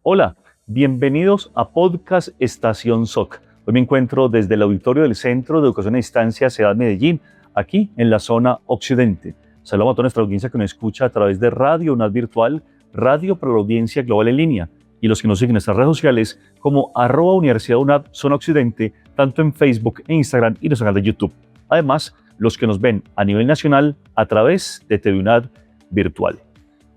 Hola, bienvenidos a Podcast Estación SOC. Hoy me encuentro desde el auditorio del Centro de Educación a Distancia Ciudad Medellín, aquí en la zona occidente. Saludamos a toda nuestra audiencia que nos escucha a través de Radio UNAD Virtual, Radio para la Audiencia Global en Línea, y los que nos siguen en nuestras redes sociales como @Universidad UNAD Zona Occidente, tanto en Facebook e Instagram y nuestro canal de YouTube. Además, los que nos ven a nivel nacional a través de TV UNAD Virtual.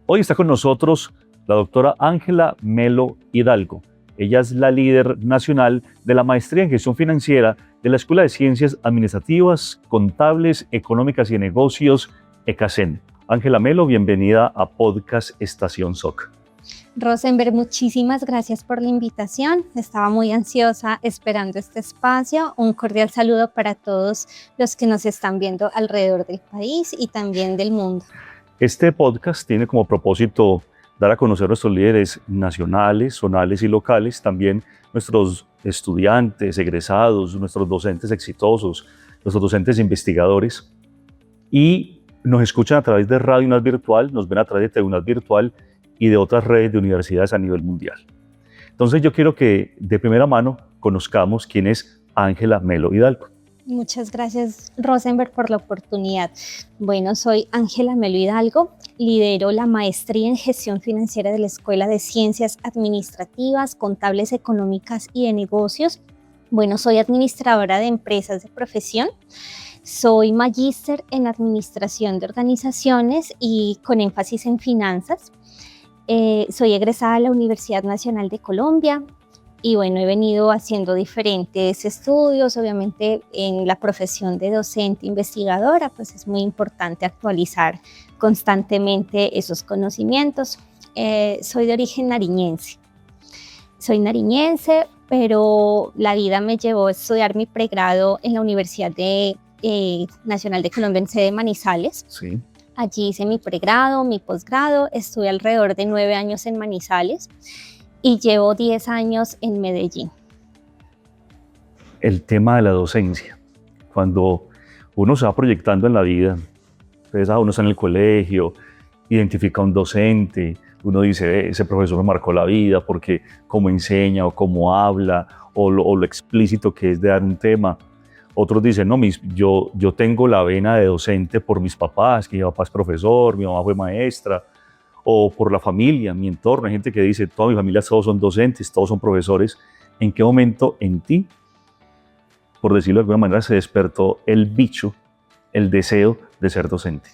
Hoy está con nosotros la doctora Ángela Melo Hidalgo. Ella es la líder nacional de la Maestría en Gestión Financiera de la Escuela de Ciencias Administrativas, Contables, Económicas y de Negocios, ECACEN. Ángela Melo, bienvenida a Podcast Estación SOC. Rosenberg, muchísimas gracias por la invitación. Estaba muy ansiosa esperando este espacio. Un cordial saludo para todos los que nos están viendo alrededor del país y también del mundo. Este podcast tiene como propósito dar a conocer a nuestros líderes nacionales, zonales y locales, también nuestros estudiantes, egresados, nuestros docentes exitosos, nuestros docentes investigadores, y nos escuchan a través de Radio UNAD Virtual, nos ven a través de TV UNAD Virtual y de otras redes de universidades a nivel mundial. Entonces yo quiero que de primera mano conozcamos quién es Ángela Melo Hidalgo. Muchas gracias, Rosenberg, por la oportunidad. Bueno, soy Ángela Melo Hidalgo, lidero la Maestría en Gestión Financiera de la Escuela de Ciencias Administrativas, Contables, Económicas y de Negocios. Bueno, soy administradora de empresas de profesión. Soy magíster en Administración de Organizaciones y con énfasis en finanzas. Soy egresada de la Universidad Nacional de Colombia. Y bueno, he venido haciendo diferentes estudios, obviamente en la profesión de docente investigadora, pues es muy importante actualizar constantemente esos conocimientos. Soy de origen nariñense. Soy nariñense, pero la vida me llevó a estudiar mi pregrado en la Universidad Nacional de Colombia en sede Manizales. Sí. Allí hice mi pregrado, mi posgrado, estuve alrededor de 9 años en Manizales. Y llevo 10 años en Medellín. El tema de la docencia. Cuando uno se va proyectando en la vida, entonces uno está en el colegio, identifica a un docente, uno dice, ese profesor me marcó la vida porque cómo enseña o cómo habla o lo explícito que es de dar un tema. Otros dicen, no, yo tengo la vena de docente por mis papás, que mi papá es profesor, mi mamá fue maestra, o por la familia, mi entorno. Hay gente que dice, toda mi familia todos son docentes, todos son profesores. ¿En qué momento en ti, por decirlo de alguna manera, se despertó el bicho, el deseo de ser docente?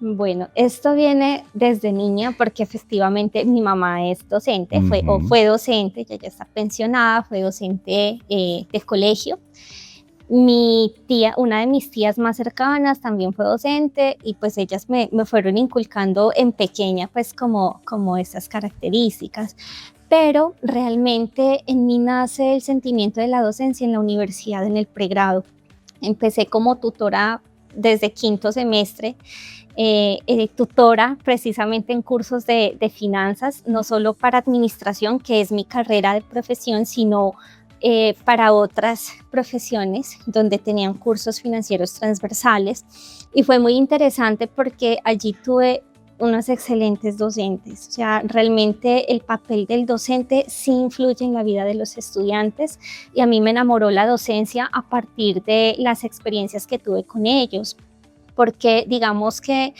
Bueno, esto viene desde niña porque efectivamente mi mamá es docente, fue docente, ella ya está pensionada, fue docente del colegio. Mi tía, una de mis tías más cercanas también fue docente y pues ellas me fueron inculcando en pequeña pues como esas características, pero realmente en mí nace el sentimiento de la docencia en la universidad, en el pregrado. Empecé como tutora desde quinto semestre, tutora precisamente en cursos de finanzas, no solo para administración, que es mi carrera de profesión, sino para otras profesiones donde tenían cursos financieros transversales, y fue muy interesante porque allí tuve unos excelentes docentes. O sea, realmente el papel del docente sí influye en la vida de los estudiantes y a mí me enamoró la docencia a partir de las experiencias que tuve con ellos, porque digamos que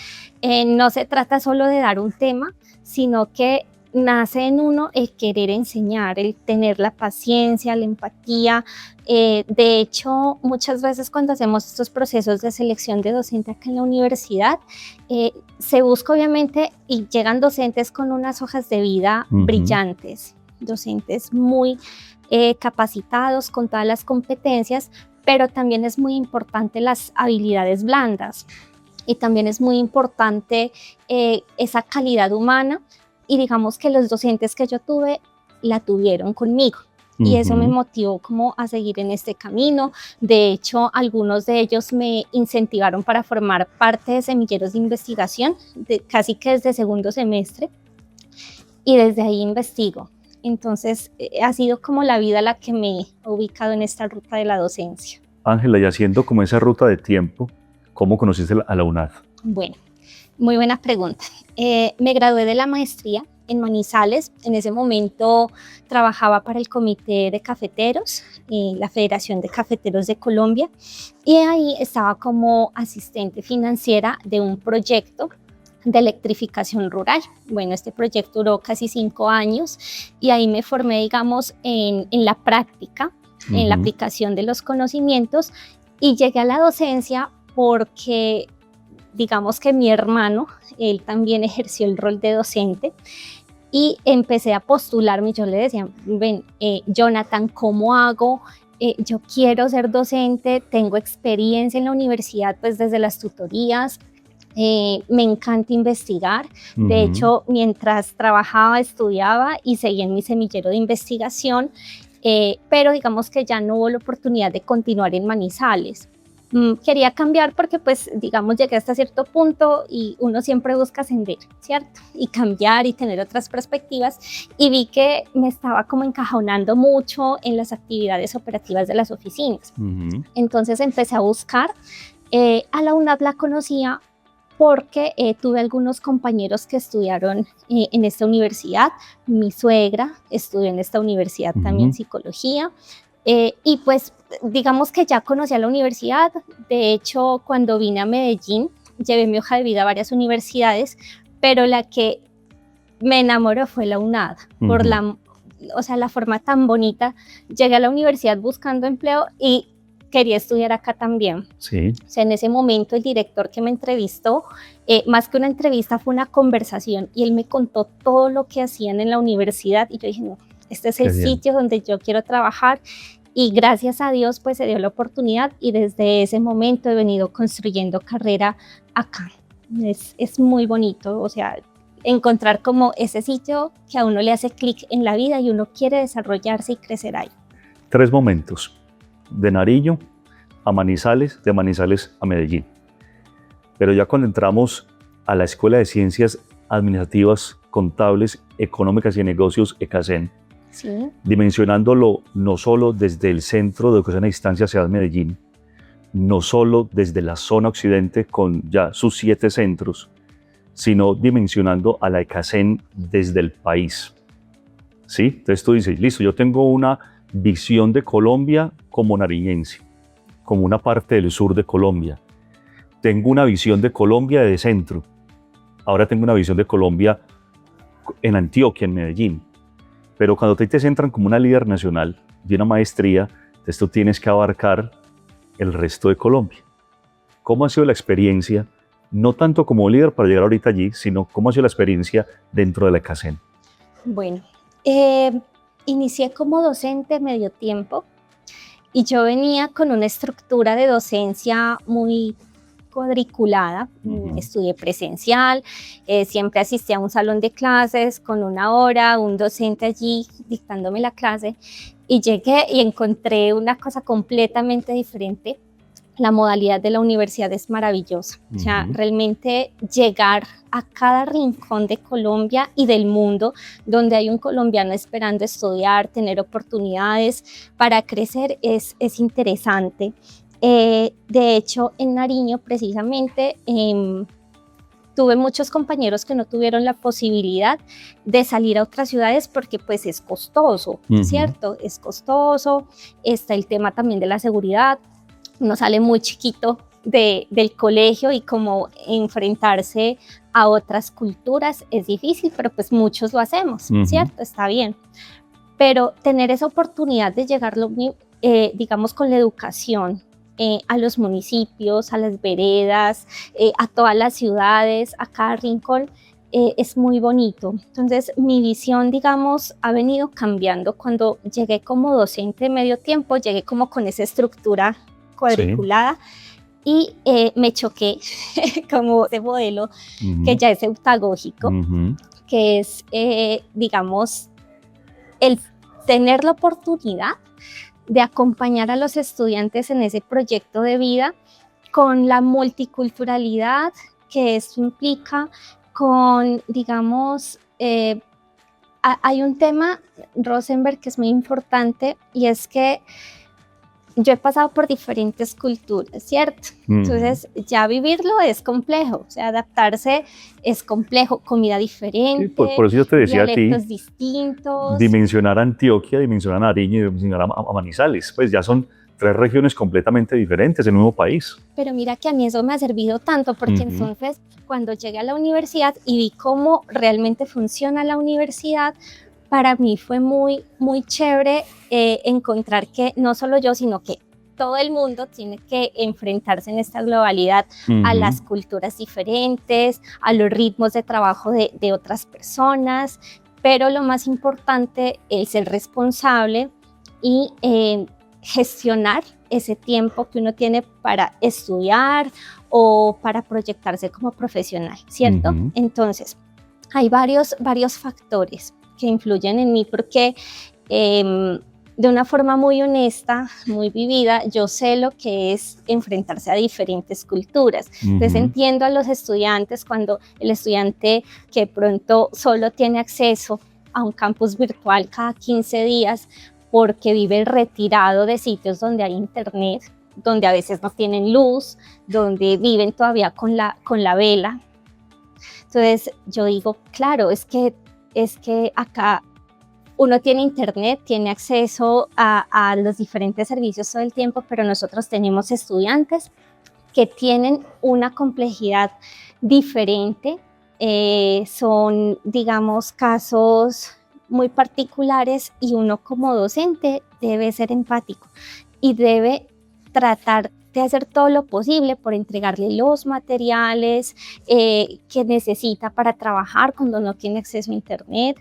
no se trata solo de dar un tema, sino que nace en uno el querer enseñar, el tener la paciencia, la empatía. De hecho, muchas veces cuando hacemos estos procesos de selección de docente acá en la universidad, se busca obviamente y llegan docentes con unas hojas de vida brillantes, docentes muy capacitados con todas las competencias, pero también es muy importante las habilidades blandas y también es muy importante esa calidad humana. Y digamos que los docentes que yo tuve la tuvieron conmigo. Y eso me motivó como a seguir en este camino. De hecho, algunos de ellos me incentivaron para formar parte de semilleros de investigación, casi que desde segundo semestre. Y desde ahí investigo. Entonces, ha sido como la vida la que me ha ubicado en esta ruta de la docencia. Ángela, y haciendo como esa ruta de tiempo, ¿cómo conociste a la UNAD? Bueno, muy buena pregunta. Me gradué de la maestría en Manizales. En ese momento trabajaba para el Comité de Cafeteros, la Federación de Cafeteros de Colombia, y ahí estaba como asistente financiera de un proyecto de electrificación rural. Bueno, este proyecto duró casi 5 años y ahí me formé, digamos, en la práctica, en la aplicación de los conocimientos, y llegué a la docencia porque, digamos que mi hermano, él también ejerció el rol de docente, y empecé a postularme. Yo le decía, ven, Jonathan, ¿cómo hago? Yo quiero ser docente, tengo experiencia en la universidad, pues desde las tutorías. Me encanta investigar. De hecho, mientras trabajaba, estudiaba y seguía en mi semillero de investigación, pero digamos que ya no hubo la oportunidad de continuar en Manizales. Quería cambiar porque, pues, digamos, llegué hasta cierto punto y uno siempre busca ascender, ¿cierto? Y cambiar y tener otras perspectivas, y vi que me estaba como encajonando mucho en las actividades operativas de las oficinas. Entonces empecé a buscar. A la UNAV la conocía porque tuve algunos compañeros que estudiaron en esta universidad. Mi suegra estudió en esta universidad también psicología, y pues digamos que ya conocía la universidad. De hecho, cuando vine a Medellín, llevé mi hoja de vida a varias universidades, pero la que me enamoró fue la UNAD, por la forma tan bonita. Llegué a la universidad buscando empleo y quería estudiar acá también. Sí. O sea, en ese momento el director que me entrevistó, más que una entrevista, fue una conversación, y él me contó todo lo que hacían en la universidad, y yo dije, no, este es el sitio donde yo quiero trabajar. Y gracias a Dios, pues se dio la oportunidad, y desde ese momento he venido construyendo carrera acá. Es muy bonito, o sea, encontrar como ese sitio que a uno le hace clic en la vida y uno quiere desarrollarse y crecer ahí. 3 momentos: de Nariño a Manizales, de Manizales a Medellín. Pero ya cuando entramos a la Escuela de Ciencias Administrativas, Contables, Económicas y de Negocios, ECACEN, sí, dimensionándolo no solo desde el Centro de Educación a Distancia Ciudad Medellín, no solo desde la zona occidente con ya sus 7 centros, sino dimensionando a la ECACEN desde el país. ¿Sí? Entonces tú dices, listo, yo tengo una visión de Colombia como nariñense, como una parte del sur de Colombia. Tengo una visión de Colombia de centro. Ahora tengo una visión de Colombia en Antioquia, en Medellín. Pero cuando te centran como una líder nacional de una maestría, entonces tú tienes que abarcar el resto de Colombia. ¿Cómo ha sido la experiencia, no tanto como líder para llegar ahorita allí, sino cómo ha sido la experiencia dentro de la ECACEN? Bueno, inicié como docente medio tiempo, y yo venía con una estructura de docencia muy cuadriculada. Estudié presencial, siempre asistía a un salón de clases con una hora, un docente allí dictándome la clase, y llegué y encontré una cosa completamente diferente. La modalidad de la universidad es maravillosa. O sea, realmente llegar a cada rincón de Colombia y del mundo donde hay un colombiano esperando estudiar, tener oportunidades para crecer, es interesante. De hecho, en Nariño precisamente tuve muchos compañeros que no tuvieron la posibilidad de salir a otras ciudades porque pues es costoso, ¿cierto? Es costoso. Está el tema también de la seguridad. Uno sale muy chiquito del colegio, y como enfrentarse a otras culturas es difícil, pero pues muchos lo hacemos, ¿cierto? Está bien. Pero tener esa oportunidad de llegar, digamos, con la educación a los municipios, a las veredas, a todas las ciudades, a cada rincón, es muy bonito. Entonces, mi visión, digamos, ha venido cambiando. Cuando llegué como docente de medio tiempo, llegué como con esa estructura cuadriculada, y me choqué como ese modelo que ya es eutagógico, que es, digamos, el tener la oportunidad de acompañar a los estudiantes en ese proyecto de vida, con la multiculturalidad que eso implica, con, digamos, hay un tema, Rosenberg, que es muy importante, y es que yo he pasado por diferentes culturas, ¿cierto? Entonces ya vivirlo es complejo, o sea, adaptarse es complejo, comida diferente, sí, por eso yo te decía a ti, dialectos distintos. dimensionar Antioquia, dimensionar Nariño y dimensionar a Manizales, pues ya son 3 regiones completamente diferentes en un mismo país. Pero mira que a mí eso me ha servido tanto, porque entonces cuando llegué a la universidad y vi cómo realmente funciona la universidad, para mí fue muy, muy chévere encontrar que no solo yo, sino que todo el mundo tiene que enfrentarse en esta globalidad a las culturas diferentes, a los ritmos de trabajo de otras personas, pero lo más importante es ser responsable y gestionar ese tiempo que uno tiene para estudiar o para proyectarse como profesional, ¿cierto? Entonces, hay varios factores que influyen en mí porque de una forma muy honesta, muy vivida, yo sé lo que es enfrentarse a diferentes culturas. Entonces entiendo a los estudiantes cuando el estudiante que pronto solo tiene acceso a un campus virtual cada 15 días porque vive retirado de sitios donde hay internet, donde a veces no tienen luz, donde viven todavía con la vela. Entonces yo digo, claro, es que acá uno tiene internet, tiene acceso a los diferentes servicios todo el tiempo, pero nosotros tenemos estudiantes que tienen una complejidad diferente, son, digamos, casos muy particulares y uno como docente debe ser empático y debe tratar de hacer todo lo posible por entregarle los materiales que necesita para trabajar cuando no tiene acceso a internet.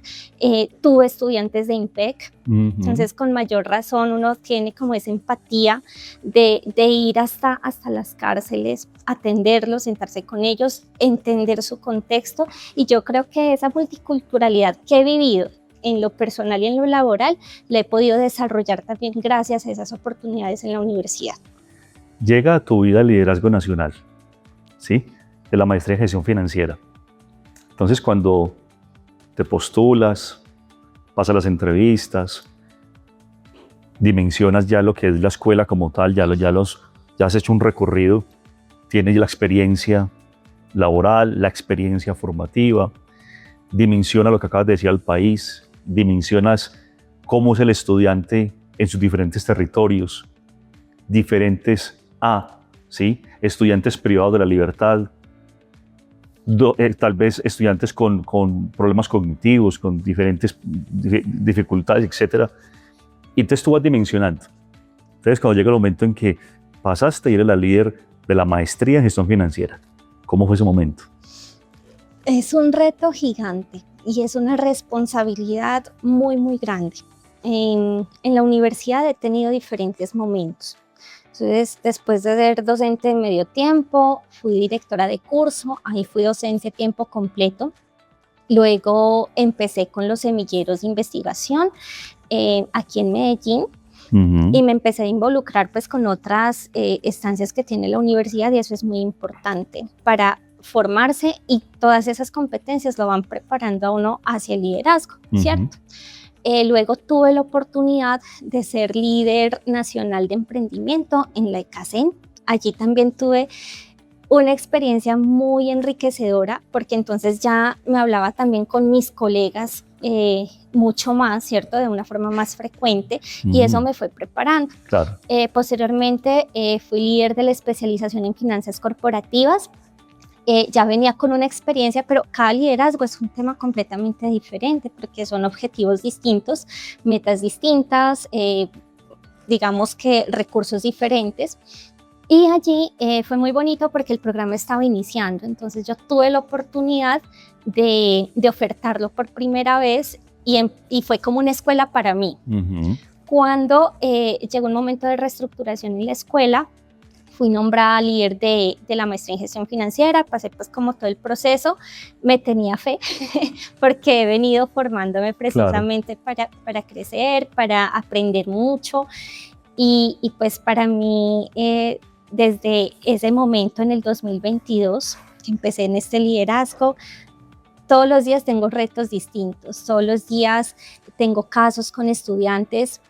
Tuve estudiantes de IMPEC, entonces con mayor razón uno tiene como esa empatía de ir hasta las cárceles, atenderlos, sentarse con ellos, entender su contexto, y yo creo que esa multiculturalidad que he vivido en lo personal y en lo laboral la he podido desarrollar también gracias a esas oportunidades en la universidad. Llega a tu vida el liderazgo nacional, ¿sí? De la maestría en gestión financiera. Entonces, cuando te postulas, pasas las entrevistas, dimensionas ya lo que es la escuela como tal, ya has hecho un recorrido, tienes la experiencia laboral, la experiencia formativa, dimensiona lo que acabas de decir al país, dimensionas cómo es el estudiante en sus diferentes territorios, diferentes ¿sí? Estudiantes privados de la libertad, tal vez estudiantes con problemas cognitivos, con diferentes dificultades, etc. Y entonces tú vas dimensionando. Entonces cuando llega el momento en que pasaste y eres la líder de la maestría en gestión financiera, ¿cómo fue ese momento? Es un reto gigante y es una responsabilidad muy, muy grande. En la universidad he tenido diferentes momentos. Entonces, después de ser docente de medio tiempo, fui directora de curso, ahí fui docente tiempo completo. Luego empecé con los semilleros de investigación aquí en Medellín, y me empecé a involucrar pues con otras estancias que tiene la universidad, y eso es muy importante para formarse, y todas esas competencias lo van preparando a uno hacia el liderazgo, ¿cierto? Luego tuve la oportunidad de ser líder nacional de emprendimiento en la ECACEN. Allí también tuve una experiencia muy enriquecedora, porque entonces ya me hablaba también con mis colegas mucho más, ¿cierto? De una forma más frecuente, y eso me fue preparando. Claro. Posteriormente fui líder de la especialización en finanzas corporativas. Ya venía con una experiencia, pero cada liderazgo es un tema completamente diferente porque son objetivos distintos, metas distintas, digamos que recursos diferentes. Y allí fue muy bonito porque el programa estaba iniciando, entonces yo tuve la oportunidad de ofertarlo por primera vez, y fue como una escuela para mí. Cuando llegó un momento de reestructuración en la escuela, fui nombrada líder de la maestría en gestión financiera, pasé pues como todo el proceso, me tenía fe porque he venido formándome precisamente para crecer, para aprender mucho, y pues para mí desde ese momento en el 2022 que empecé en este liderazgo, todos los días tengo retos distintos, todos los días tengo casos con estudiantes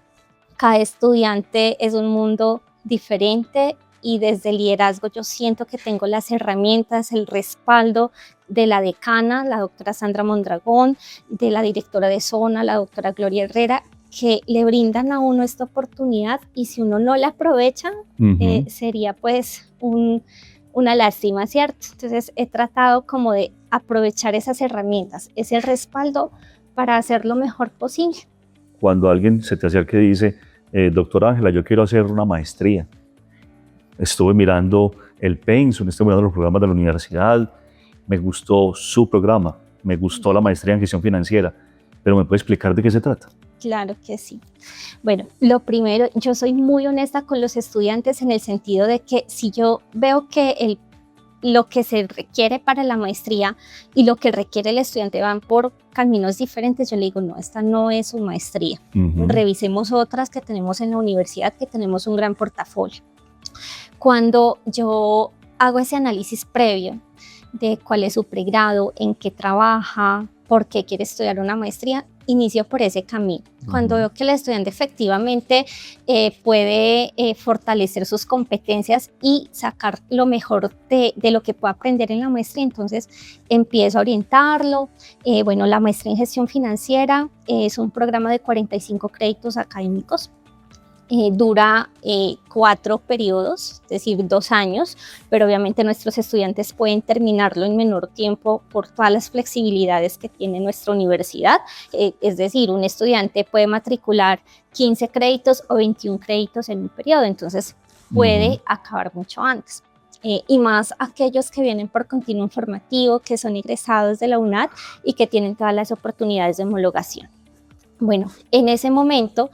Cada estudiante es un mundo diferente y desde el liderazgo yo siento que tengo las herramientas, el respaldo de la decana, la doctora Sandra Mondragón, de la directora de zona, la doctora Gloria Herrera, que le brindan a uno esta oportunidad y si uno no la aprovecha, sería pues una lástima, ¿cierto? Entonces he tratado como de aprovechar esas herramientas, ese respaldo para hacer lo mejor posible. Cuando alguien se te acerca y dice, doctora Ángela, yo quiero hacer una maestría, estuve mirando el pensum, estuve mirando los programas de la universidad, me gustó su programa, me gustó la maestría en gestión financiera, pero ¿me puede explicar de qué se trata? Claro que sí. Bueno, lo primero, yo soy muy honesta con los estudiantes en el sentido de que si yo veo que lo que se requiere para la maestría y lo que requiere el estudiante van por caminos diferentes, yo le digo, no, esta no es su maestría. Revisemos otras que tenemos en la universidad, que tenemos un gran portafolio. Cuando yo hago ese análisis previo de cuál es su pregrado, en qué trabaja, por qué quiere estudiar una maestría, inicio por ese camino. Cuando veo que el estudiante efectivamente puede fortalecer sus competencias y sacar lo mejor de lo que pueda aprender en la maestría, entonces empiezo a orientarlo. Bueno, la maestría en gestión financiera es un programa de 45 créditos académicos. Dura 4 periodos, es decir, 2 años, pero obviamente nuestros estudiantes pueden terminarlo en menor tiempo por todas las flexibilidades que tiene nuestra universidad. Es decir, un estudiante puede matricular 15 créditos o 21 créditos en un periodo, entonces puede acabar mucho antes. Y más aquellos que vienen por continuo informativo, que son egresados de la UNAD y que tienen todas las oportunidades de homologación. Bueno, en ese momento,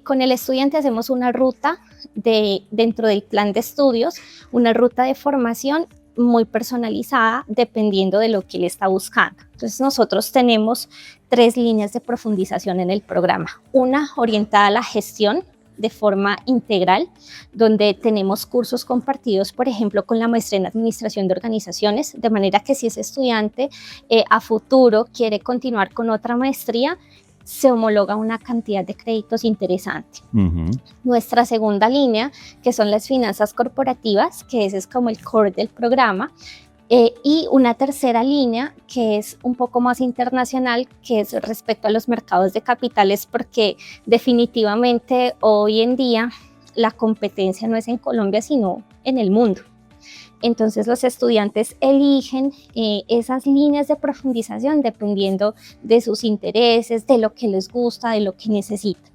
con el estudiante hacemos una ruta dentro del plan de estudios, una ruta de formación muy personalizada dependiendo de lo que él está buscando. Entonces nosotros tenemos 3 líneas de profundización en el programa. Una orientada a la gestión de forma integral, donde tenemos cursos compartidos, por ejemplo, con la maestría en administración de organizaciones, de manera que si ese estudiante a futuro quiere continuar con otra maestría, se homologa una cantidad de créditos interesante. Nuestra segunda línea, que son las finanzas corporativas, que ese es como el core del programa, y una tercera línea que es un poco más internacional, que es respecto a los mercados de capitales, porque definitivamente hoy en día la competencia no es en Colombia, sino en el mundo. Entonces los estudiantes eligen esas líneas de profundización dependiendo de sus intereses, de lo que les gusta, de lo que necesitan.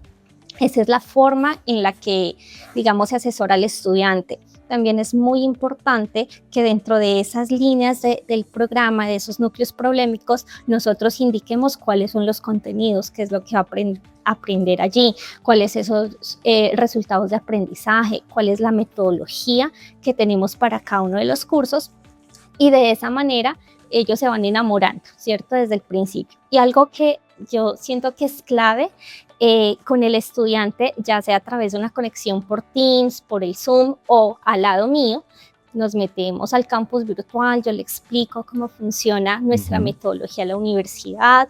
Esa es la forma en la que, digamos, se asesora al estudiante. También es muy importante que dentro de esas líneas del programa, de esos núcleos problemáticos, nosotros indiquemos cuáles son los contenidos, qué es lo que va a aprender allí, cuáles son esos resultados de aprendizaje, cuál es la metodología que tenemos para cada uno de los cursos, y de esa manera ellos se van enamorando, ¿cierto? Desde el principio. Y algo que yo siento que es clave con el estudiante, ya sea a través de una conexión por Teams, por el Zoom o al lado mío, nos metemos al campus virtual, yo le explico cómo funciona nuestra metodología en la universidad,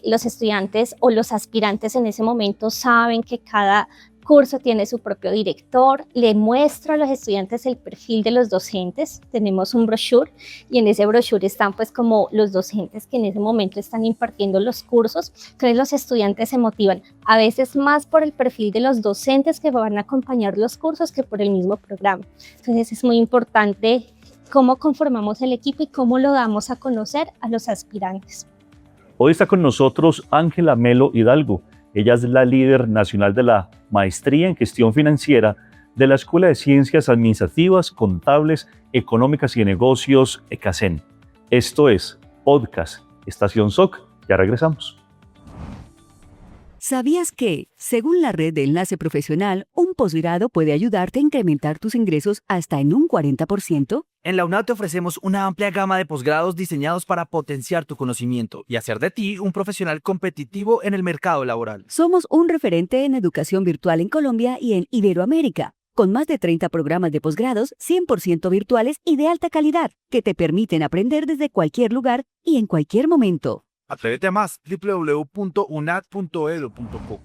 los estudiantes o los aspirantes en ese momento saben que cada curso tiene su propio director, le muestro a los estudiantes el perfil de los docentes, tenemos un brochure y en ese brochure están pues como los docentes que en ese momento están impartiendo los cursos. Entonces los estudiantes se motivan a veces más por el perfil de los docentes que van a acompañar los cursos que por el mismo programa. Entonces es muy importante cómo conformamos el equipo y cómo lo damos a conocer a los aspirantes. Hoy está con nosotros Ángela Melo Hidalgo. Ella es la líder nacional de la Maestría en Gestión Financiera de la Escuela de Ciencias Administrativas, Contables, Económicas y de Negocios, ECACEN. Esto es Podcast Estación SOC. Ya regresamos. ¿Sabías que, según la Red de Enlace Profesional, un posgrado puede ayudarte a incrementar tus ingresos hasta en un 40%? En la UNAD te ofrecemos una amplia gama de posgrados diseñados para potenciar tu conocimiento y hacer de ti un profesional competitivo en el mercado laboral. Somos un referente en educación virtual en Colombia y en Iberoamérica, con más de 30 programas de posgrados 100% virtuales y de alta calidad, que te permiten aprender desde cualquier lugar y en cualquier momento. Atrévete a más, www.unad.edu.co.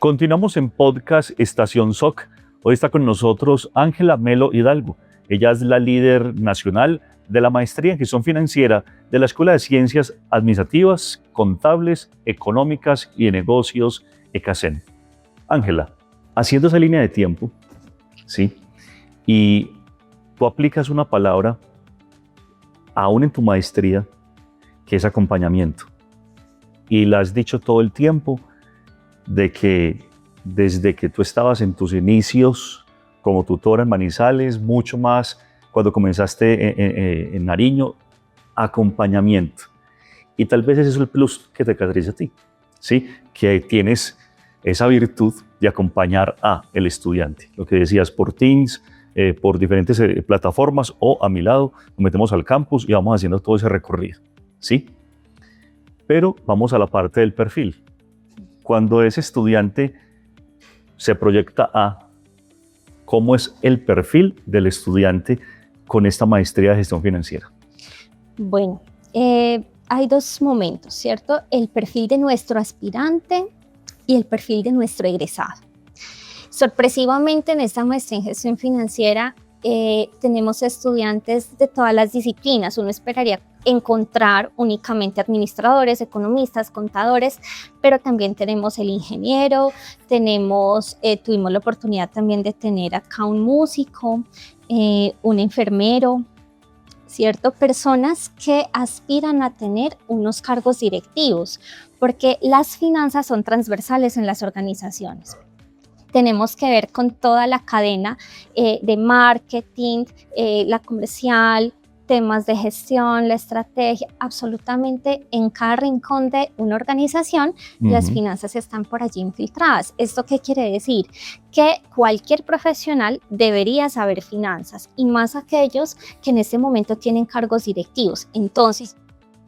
Continuamos en podcast Estación SOC. Hoy está con nosotros Ángela Melo Hidalgo. Ella es la líder nacional de la maestría en gestión financiera de la Escuela de Ciencias Administrativas, Contables, Económicas y de Negocios, ECACEN. Ángela, haciendo esa línea de tiempo, ¿sí? Y tú aplicas una palabra aún en tu maestría que es acompañamiento. Y la has dicho todo el tiempo de que desde que tú estabas en tus inicios como tutora en Manizales, mucho más cuando comenzaste en Nariño, acompañamiento. Y tal vez ese es el plus que te caracteriza a ti, ¿sí? Que tienes esa virtud de acompañar a el estudiante. Lo que decías, por Teams, por diferentes plataformas o a mi lado, nos metemos al campus y vamos haciendo todo ese recorrido, ¿sí? Pero vamos a la parte del perfil. Cuando ese estudiante se proyecta a cómo es el perfil del estudiante con esta maestría de gestión financiera. Bueno, hay dos momentos, ¿cierto? El perfil de nuestro aspirante y el perfil de nuestro egresado. Sorpresivamente, en esta maestría en gestión financiera tenemos estudiantes de todas las disciplinas. Uno esperaría encontrar únicamente administradores, economistas, contadores, pero también tenemos el ingeniero, tuvimos la oportunidad también de tener acá un músico, un enfermero, ¿cierto? Personas que aspiran a tener unos cargos directivos, porque las finanzas son transversales en las organizaciones. Tenemos que ver con toda la cadena de marketing, la comercial, temas de gestión, la estrategia, absolutamente en cada rincón de una organización, las finanzas están por allí infiltradas. ¿Esto qué quiere decir? Que cualquier profesional debería saber finanzas, y más aquellos que en este momento tienen cargos directivos. Entonces,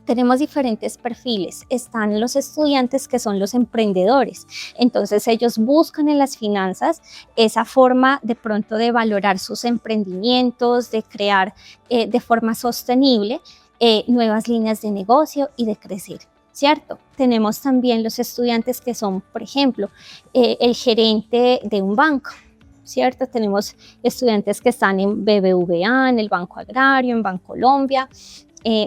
tenemos diferentes perfiles. Están los estudiantes que son los emprendedores. Entonces ellos buscan en las finanzas esa forma de pronto de valorar sus emprendimientos, de crear de forma sostenible nuevas líneas de negocio y de crecer, ¿cierto? Tenemos también los estudiantes que son, por ejemplo, el gerente de un banco, ¿cierto? Tenemos estudiantes que están en BBVA, en el Banco Agrario, en Bancolombia,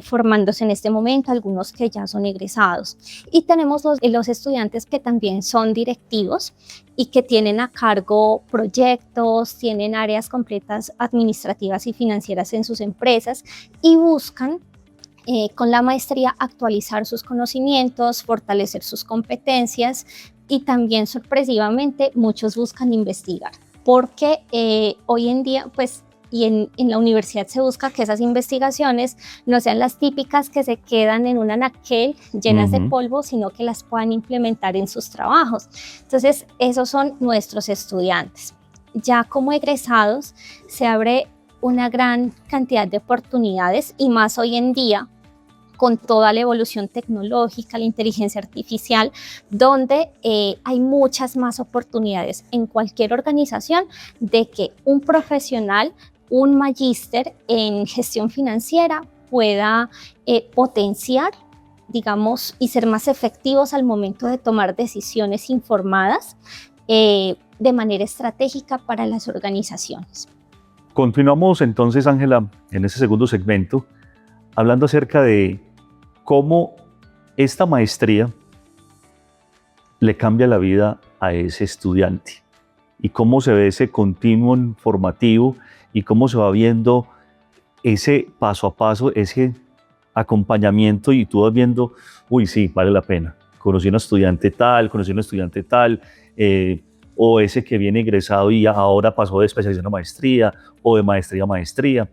formándose en este momento, algunos que ya son egresados. Y tenemos los estudiantes que también son directivos y que tienen a cargo proyectos, tienen áreas completas administrativas y financieras en sus empresas y buscan con la maestría actualizar sus conocimientos, fortalecer sus competencias, y también sorpresivamente muchos buscan investigar, porque hoy en día pues y en la universidad se busca que esas investigaciones no sean las típicas que se quedan en un anaquel llenas de polvo, sino que las puedan implementar en sus trabajos. Entonces, esos son nuestros estudiantes. Ya como egresados se abre una gran cantidad de oportunidades, y más hoy en día con toda la evolución tecnológica, la inteligencia artificial, donde hay muchas más oportunidades en cualquier organización de que un profesional, un magíster en gestión financiera pueda potenciar, digamos, y ser más efectivos al momento de tomar decisiones informadas de manera estratégica para las organizaciones. Continuamos entonces, Ángela, en este segundo segmento, hablando acerca de cómo esta maestría le cambia la vida a ese estudiante y cómo se ve ese continuo formativo y cómo se va viendo ese paso a paso, ese acompañamiento, y tú vas viendo, uy, sí, vale la pena. Conocí a un estudiante tal, o ese que viene egresado y ahora pasó de especialización a maestría o de maestría a maestría.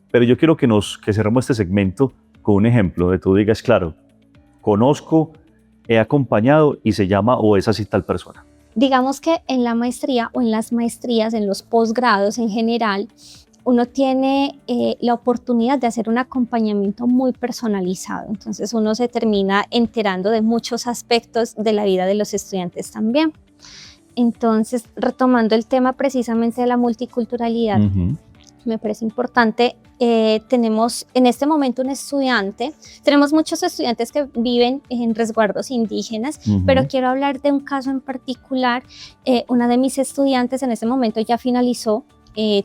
Pero yo quiero que cerremos este segmento con un ejemplo de tú digas, claro, conozco, he acompañado y se llama o es así tal persona. Digamos que en la maestría o en las maestrías, en los posgrados en general, uno tiene la oportunidad de hacer un acompañamiento muy personalizado. Entonces uno se termina enterando de muchos aspectos de la vida de los estudiantes también. Entonces, retomando el tema precisamente de la multiculturalidad, me parece importante tenemos en este momento un estudiante, tenemos muchos estudiantes que viven en resguardos indígenas, pero quiero hablar de un caso en particular. Una de mis estudiantes en este momento ya finalizó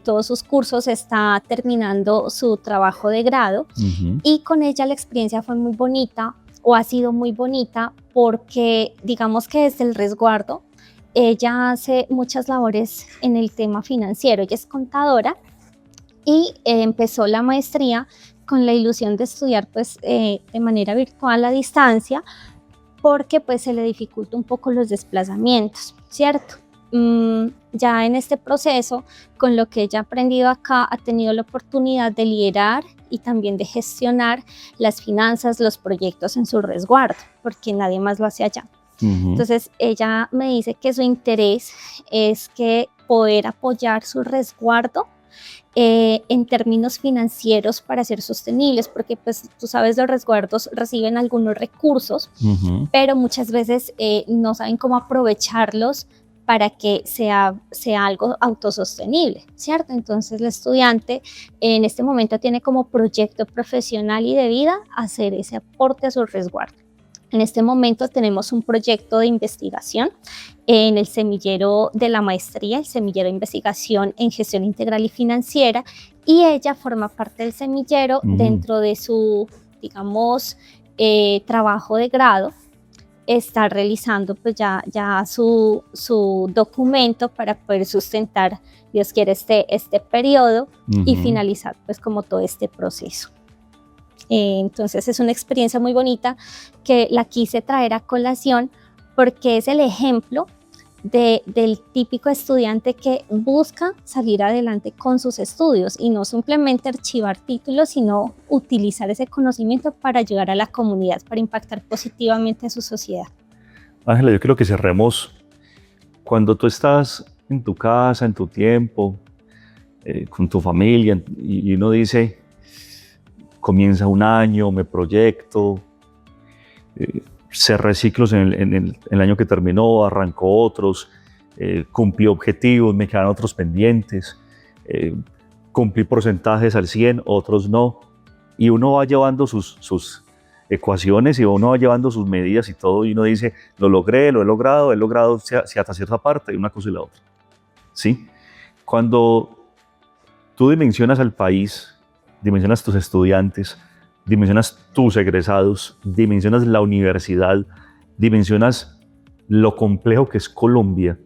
todos sus cursos, está terminando su trabajo de grado y con ella la experiencia fue muy bonita, o ha sido muy bonita, porque digamos que desde el resguardo ella hace muchas labores en el tema financiero. Ella es contadora y empezó la maestría con la ilusión de estudiar pues, de manera virtual a distancia, porque pues, se le dificulta un poco los desplazamientos, ¿cierto? Ya en este proceso, con lo que ella ha aprendido acá, ha tenido la oportunidad de liderar y también de gestionar las finanzas, los proyectos en su resguardo, porque nadie más lo hace allá. Entonces ella me dice que su interés es que poder apoyar su resguardo en términos financieros para ser sostenibles, porque pues tú sabes, los resguardos reciben algunos recursos, pero muchas veces no saben cómo aprovecharlos para que sea algo autosostenible, ¿cierto? Entonces la estudiante en este momento tiene como proyecto profesional y de vida hacer ese aporte a su resguardo. En este momento tenemos un proyecto de investigación en el semillero de la maestría, el semillero de investigación en gestión integral y financiera, y ella forma parte del semillero dentro de su, digamos, trabajo de grado. Está realizando pues ya su documento para poder sustentar, Dios quiere, este periodo y finalizar pues como todo este proceso. Entonces es una experiencia muy bonita que la quise traer a colación porque es el ejemplo del típico estudiante que busca salir adelante con sus estudios y no simplemente archivar títulos, sino utilizar ese conocimiento para ayudar a la comunidad, para impactar positivamente a su sociedad. Ángela, yo creo que cerremos cuando tú estás en tu casa, en tu tiempo, con tu familia, y uno dice, comienza un año, me proyecto, cerré ciclos en el año que terminó, arrancó otros, cumplí objetivos, me quedan otros pendientes, cumplí porcentajes al 100, otros no, y uno va llevando sus ecuaciones y uno va llevando sus medidas y todo, y uno dice, lo logré, lo he logrado si hasta cierta parte, una cosa y la otra, ¿sí? Cuando tú dimensionas al país, dimensionas tus estudiantes, dimensionas tus egresados, dimensionas la universidad, dimensionas lo complejo que es Colombia,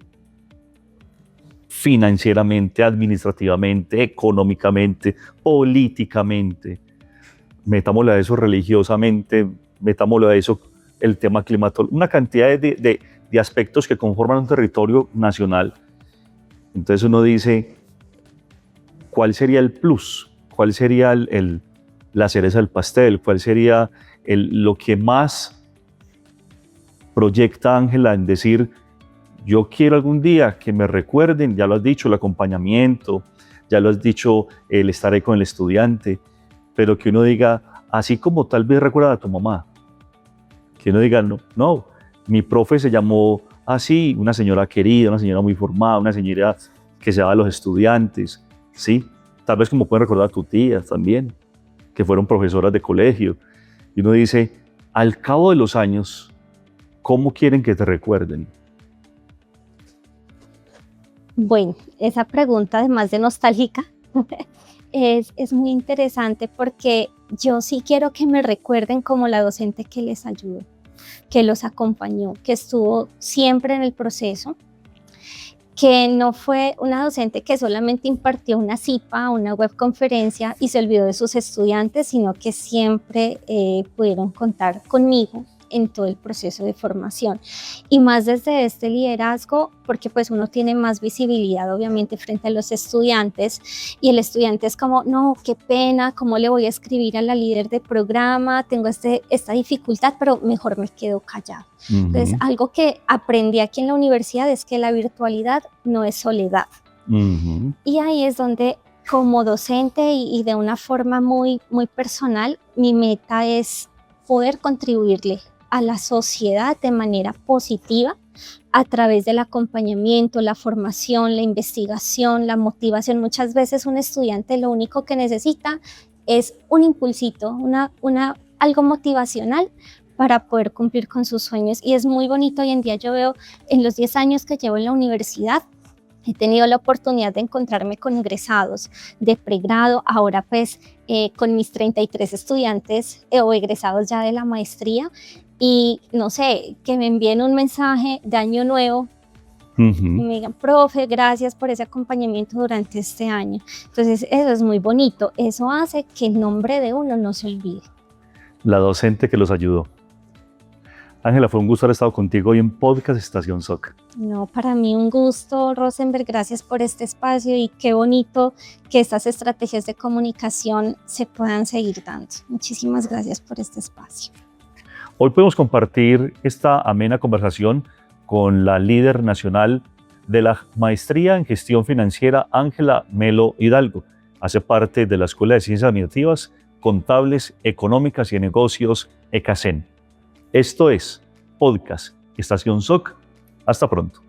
financieramente, administrativamente, económicamente, políticamente, metámosle a eso religiosamente, metámosle a eso el tema climatológico, una cantidad de aspectos que conforman un territorio nacional. Entonces uno dice, ¿cuál sería el plus? ¿Cuál sería la cereza del pastel? ¿Cuál sería lo que más proyecta Ángela en decir, yo quiero algún día que me recuerden, ya lo has dicho, el acompañamiento, ya lo has dicho, el estar ahí con el estudiante, pero que uno diga, así como tal vez recuerda a tu mamá, que uno diga, no, mi profe se llamó así, una señora querida, una señora muy formada, una señora que se daba a los estudiantes, ¿sí? Tal vez como pueden recordar a tus tías también, que fueron profesoras de colegio. Y uno dice, al cabo de los años, ¿cómo quieren que te recuerden? Bueno, esa pregunta, además de nostálgica, es muy interesante porque yo sí quiero que me recuerden como la docente que les ayudó, que los acompañó, que estuvo siempre en el proceso, que no fue una docente que solamente impartió una CIPA, una webconferencia y se olvidó de sus estudiantes, sino que siempre pudieron contar conmigo en todo el proceso de formación. Y más desde este liderazgo, porque pues uno tiene más visibilidad obviamente frente a los estudiantes y el estudiante es como, no, qué pena, ¿cómo le voy a escribir a la líder de programa? Tengo esta dificultad, pero mejor me quedo callado. Entonces, algo que aprendí aquí en la universidad es que la virtualidad no es soledad. Y ahí es donde, como docente y de una forma muy, muy personal, mi meta es poder contribuirle a la sociedad de manera positiva a través del acompañamiento, la formación, la investigación, la motivación. Muchas veces un estudiante lo único que necesita es un impulsito, algo motivacional para poder cumplir con sus sueños. Y es muy bonito hoy en día. Yo veo en los 10 años que llevo en la universidad, he tenido la oportunidad de encontrarme con egresados de pregrado, ahora pues con mis 33 estudiantes o egresados ya de la maestría, y no sé, que me envíen un mensaje de año nuevo y me digan, profe, gracias por ese acompañamiento durante este año. Entonces eso es muy bonito, eso hace que el nombre de uno no se olvide. La docente que los ayudó. Ángela, fue un gusto haber estado contigo hoy en Podcast Estación SOC. No, para mí un gusto, Rosenberg, gracias por este espacio y qué bonito que estas estrategias de comunicación se puedan seguir dando. Muchísimas gracias por este espacio. Hoy podemos compartir esta amena conversación con la líder nacional de la Maestría en Gestión Financiera, Ángela Melo Hidalgo. Hace parte de la Escuela de Ciencias Administrativas, Contables, Económicas y de Negocios, ECACEN. Esto es Podcast Estación SOC. Hasta pronto.